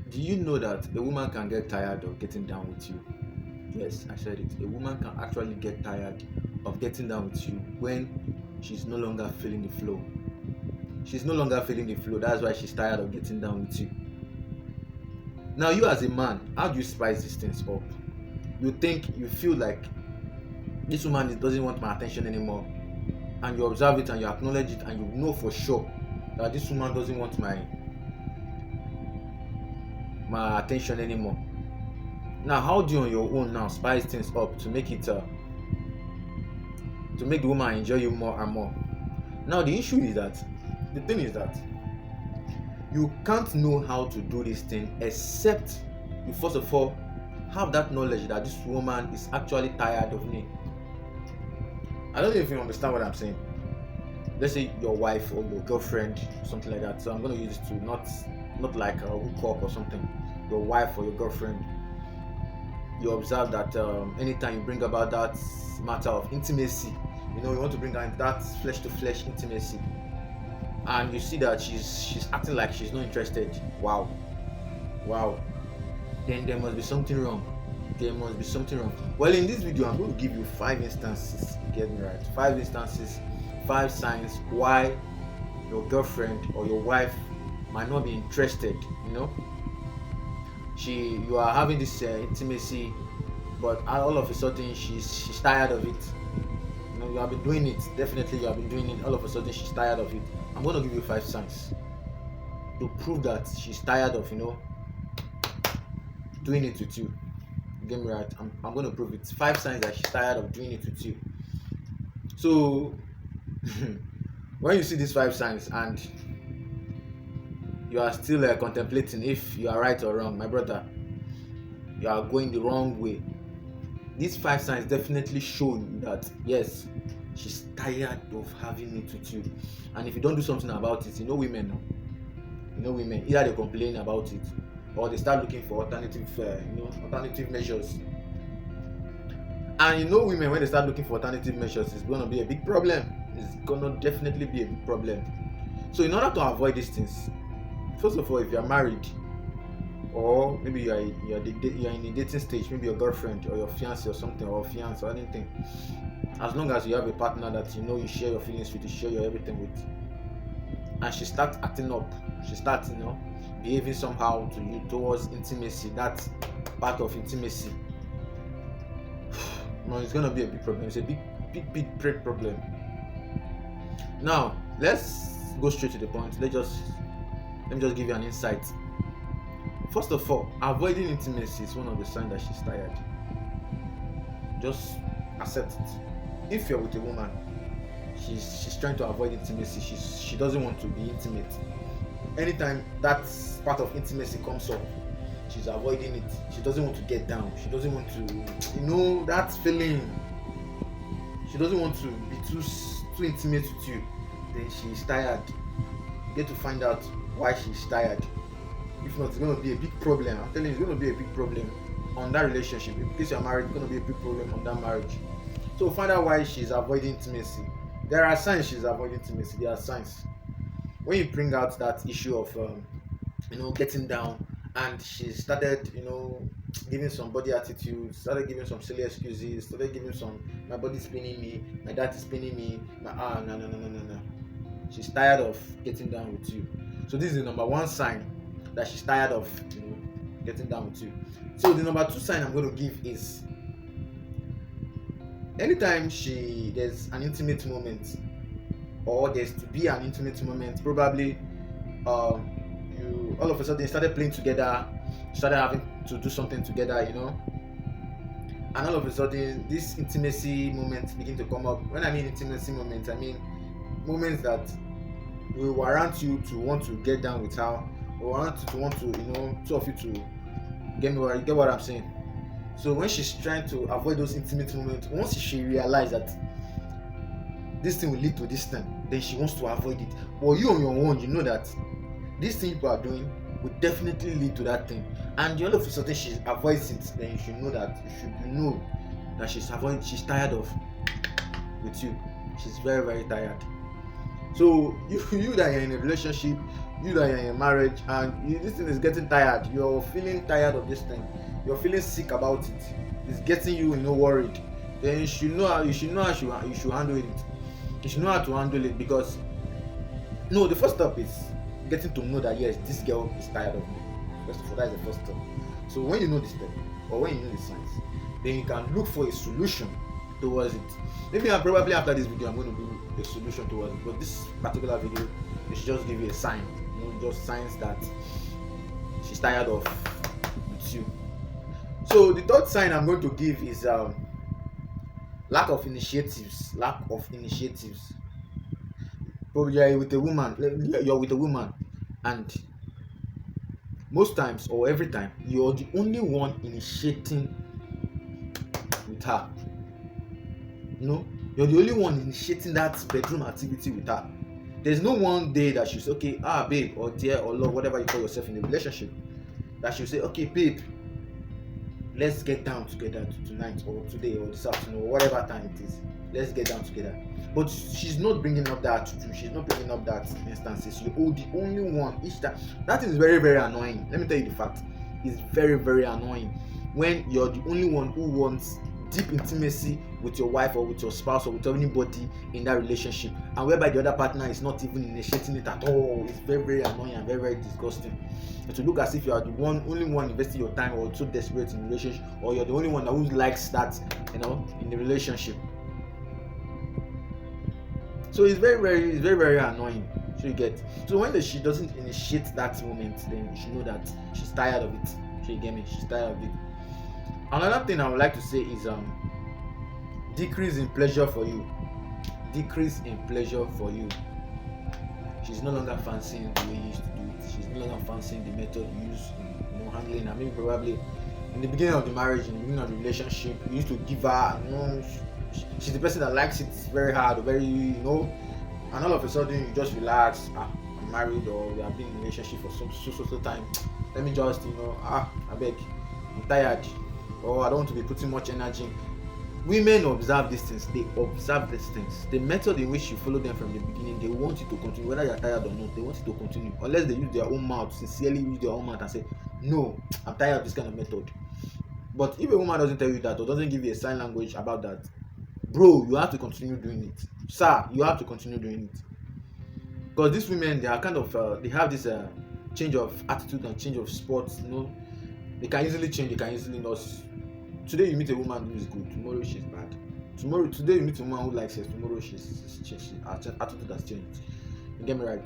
Do you know that a woman can get tired of getting down with you? Yes, I said it. A woman can actually get tired of getting down with you when she's no longer feeling the flow. She's no longer feeling the flow. That's why she's tired of getting down with you. Now, you as a man, how do you spice these things up? You feel like this woman doesn't want my attention anymore, and you observe it and you acknowledge it, and you know for sure that this woman doesn't want my attention anymore. Now, how do you on your own now spice things up to make it to make the woman enjoy you more and more? Now, the thing is that you can't know how to do this thing except you first of all have that knowledge that this woman is actually tired of me. I don't know if you understand what I'm saying. Let's say your wife or your girlfriend, something like that. So I'm going to use it to not like a hookup or something. Your wife or your girlfriend, you observe that anytime you bring about that matter of intimacy, you want to bring out that flesh to flesh intimacy, and you see that she's acting like she's not interested. Wow, then there must be something wrong. Well, in this video I'm going to give you 5 instances, get me right, 5 instances, 5 signs why your girlfriend or your wife might not be interested. You are having this intimacy, but all of a sudden she's tired of it. You have been doing it, definitely you have been doing it, all of a sudden she's tired of it. I'm going to give you 5 signs to prove that she's tired of doing it with you. Get me right, I'm going to prove it. 5 signs that she's tired of doing it with you. So when you see these 5 signs and you are still contemplating if you are right or wrong, my brother, you are going the wrong way. These 5 signs definitely show you that yes, she's tired of having it with you. And if you don't do something about it, women now, either they complain about it or they start looking for alternative measures. And women, when they start looking for alternative measures, it's going to be a big problem. It's going to definitely be a big problem. So in order to avoid these things, first of all, if you are married, or maybe you are in a dating stage, maybe your girlfriend or your fiance or something, or fiance or anything, as long as you have a partner that you share your feelings with, you share your everything with, and she starts acting up, she starts behaving somehow to you towards intimacy, that part of intimacy, it's gonna be a big problem. It's a big problem. Now let's go straight to the point. Let me just give you an insight. First of all, avoiding intimacy is one of the signs that she's tired. Just accept it. If you're with a woman, she's trying to avoid intimacy, she doesn't want to be intimate. Anytime that part of intimacy comes up, she's avoiding it. She doesn't want to get down. She doesn't want to, that feeling. She doesn't want to be too intimate with you. Then she's tired. You get to find out why she's tired. If not, it's going to be a big problem. I'm telling you, it's going to be a big problem on that relationship. In case you're married, it's going to be a big problem on that marriage. So find out why she's avoiding intimacy. There are signs she's avoiding intimacy. There are signs. When you bring out that issue of getting down, and she started giving some body attitudes, started giving some silly excuses, started giving some, my body's spinning me, my dad is spinning me, no. She's tired of getting down with you. So this is the number 1 sign that she's tired of getting down with you. So the number 2 sign I'm going to give is anytime there's an intimate moment, or there's to be an intimate moment, probably you all of a sudden started playing together, started having to do something together, and all of a sudden this intimacy moments begin to come up. When I mean intimacy moments, I mean moments that will warrant you to want to get down with her, or warrant you to want to two of you to get what I'm saying. So when she's trying to avoid those intimate moments, once she realizes that this thing will lead to this thing, then she wants to avoid it. But you on your own, you know that this thing people are doing will definitely lead to that thing, and all of a sudden she avoids it. Then you should know that she's tired of with you. She's very, very tired. So you that you're in a relationship, you that you're in a marriage, and this thing is getting tired. You're feeling tired of this thing. You're feeling sick about it. It's getting you, worried. Then you should know how you should handle it. You should know how to handle it, because no, the first step is getting to know that yes, this girl is tired of me. First of all, that's the first step. So when you know this step, or when you know the signs, then you can look for a solution towards it. Maybe probably after this video I'm going to do a solution towards it, but this particular video it should just give you a sign, just signs that she's tired of with you. So the third sign I'm going to give is lack of initiatives. Probably you're with a woman, and most times or every time you're the only one initiating with her. You're the only one initiating that bedroom activity with her. There's no one day that she's okay, babe, or dear, or love, whatever you call yourself in the relationship, that she'll say, okay, babe, let's get down together tonight or today or this afternoon or whatever time it is. Let's get down together. But she's not bringing up that attitude. She's not bringing up that instances. You're the only one each time. That is very, very annoying. Let me tell you the fact. It's very, very annoying when you're the only one who wants deep intimacy with your wife or with your spouse or with anybody in that relationship, and whereby the other partner is not even initiating it at all. It's very, very annoying and very, very disgusting. And to look as if you are the only one investing your time or so desperate in the relationship, or you're the only one who likes that, in the relationship. So it's very, very, very annoying. So you get. So when she doesn't initiate that moment, then you should know that she's tired of it. So you get me? She's tired of it. Another thing I would like to say is decrease in pleasure for you. Decrease in pleasure for you. She's no longer fancying the way you used to do it. She's no longer fancying the method you use in handling. I mean, probably in the beginning of the marriage, in the beginning of the relationship, you used to give her, she's the person that likes it very hard, very, and all of a sudden you just relax. I'm married, or we have been in a relationship for so time. Let me just, I beg, I'm tired, or I don't want to be putting much energy. Women observe these things. They observe these things. The method in which you follow them from the beginning, they want you to continue, whether you're tired or not. They want you to continue, unless they use their own mouth, sincerely use their own mouth and say, no, I'm tired of this kind of method. But if a woman doesn't tell you that, or doesn't give you a sign language about that, bro, you have to continue doing it. Sir, you have to continue doing it. Because these women, they are kind of, they have this change of attitude and change of sports. They can easily change. They can easily not. Today you meet a woman who is good, tomorrow she's bad. Today you meet a woman who likes sex, tomorrow she's changed. Her attitude has changed. You get me right?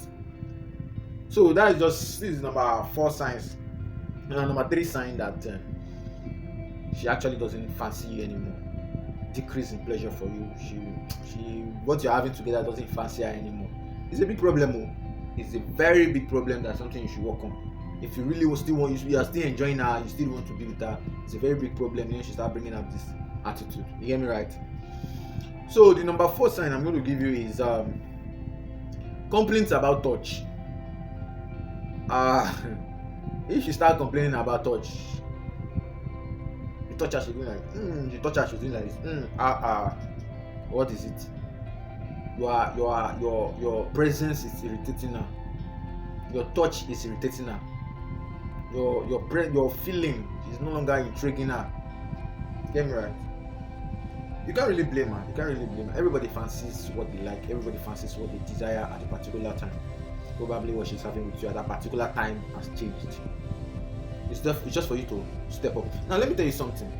So this is number 4 signs. And number 3 sign that she actually doesn't fancy you anymore. Decrease in pleasure for you. She what you're having together doesn't fancy her anymore. It's a big problem. It's a very big problem. That's something you should work on. If you really you are still enjoying her, you still want to be with her, it's a very big problem. You should start bringing up this attitude. You get me right? So the number 4 sign I'm going to give you is complaints about touch. If you start complaining about touch, you touch her, she's doing like, you touch her, she's doing like this. What is it? Your presence is irritating her. Your touch is irritating her. Your feeling is no longer intriguing her. Get me right? You can't really blame her. Everybody fancies what they like. Everybody fancies what they desire at a particular time. Probably what she's having with you at that particular time has changed. It's just for you to step up. Now let me tell you something.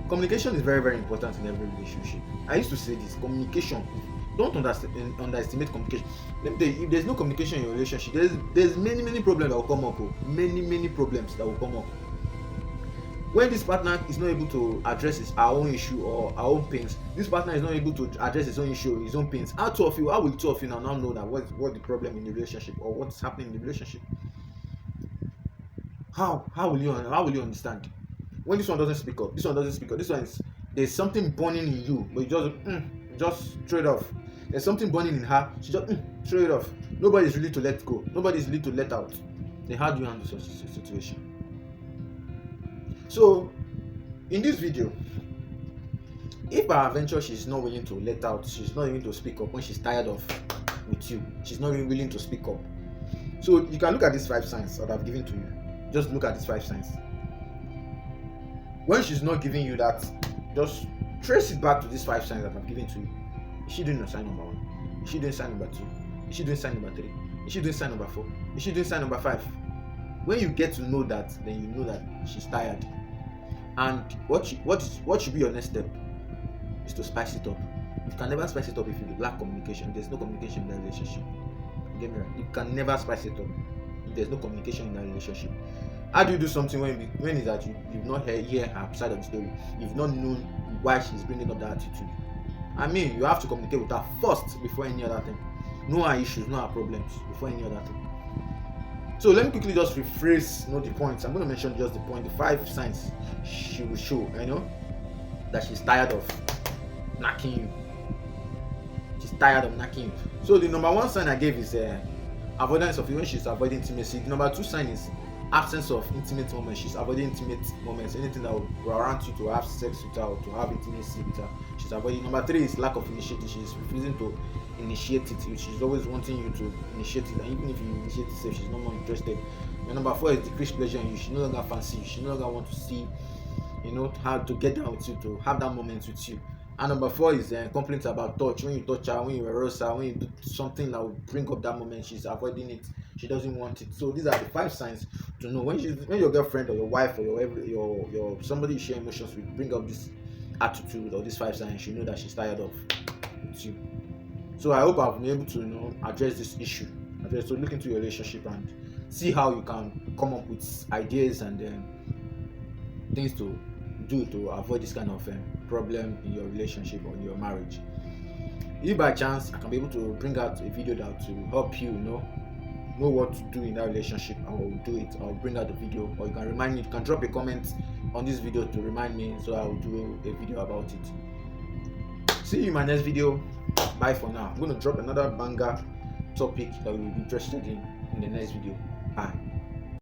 Communication is very, very important in every relationship. I used to say this. Communication. Don't underestimate communication. Let me tell you, if there's no communication in your relationship, there's many problems that will come up. Many problems that will come up. When this partner is not able to address our own issue or our own pains, this partner is not able to address his own issue or his own pains, how will two of you now know that what the problem in the relationship or what's happening in the relationship? How will you understand? When this one doesn't speak up, this one there's something burning in you, but you just throw it off. There's something burning in her, she just throw it off. Nobody's really to let go. Nobody's really to let out. Then how do you handle such a situation? So, in this video, if by adventure she's not willing to let out, she's not willing to speak up when she's tired of with you. She's not even willing to speak up. So you can look at these 5 signs that I've given to you. Just look at these 5 signs. When she's not giving you that, just trace it back to these 5 signs that I've given to you. Is she doing sign number 1? Is she doing sign number 2? Is she doing sign number 3? Is she doing sign number 4? Is she doing sign number 5? When you get to know that, then you know that she's tired. And what should be your next step is to spice it up. You can never spice it up if you lack communication. There's no communication in that relationship. Get me right? You can never spice it up if there's no communication in that relationship. How do you do something when is that you've not heard her side of the story? You've not known why she's bringing up that attitude. I mean, you have to communicate with her first before any other thing. Know her issues, know her problems before any other thing. So let me quickly just rephrase the points. I'm going to mention just the point, the 5 signs she will show, that she's tired of knacking you. She's tired of knacking you. So the number 1 sign I gave is avoidance of it, when she's avoiding intimacy. The number 2 sign is absence of intimate moments. She's avoiding intimate moments. Anything that will warrant you to have sex with her or to have intimacy with her, she's avoiding. Number 3 is lack of initiative. She's refusing to initiate it. She's always wanting you to initiate it, and even if you initiate it, she's no more interested. And number 4 is decreased pleasure in you. She no longer fancy you. She no longer want to see, how to get down with you, to have that moment with you. And number 4 is complaints about touch. When you touch her, when you arouse her, when you do something that will bring up that moment, she's avoiding it. She doesn't want it. So these are the 5 signs to know when your girlfriend or your wife or your somebody you share emotions with bring up this attitude or these 5 signs. You know that she's tired of you. So I hope I've been able to address this issue. So look into your relationship and see how you can come up with ideas and things to do to avoid this kind of problem in your relationship or in your marriage. If by chance I can be able to bring out a video that to help you know what to do in that relationship, I will do it. I'll bring out the video, or you can remind me. You can drop a comment on this video to remind me, so I will do a video about it. See you in my next video. Bye for now. I'm going to drop another banger topic that you'll be interested in the next video. Bye.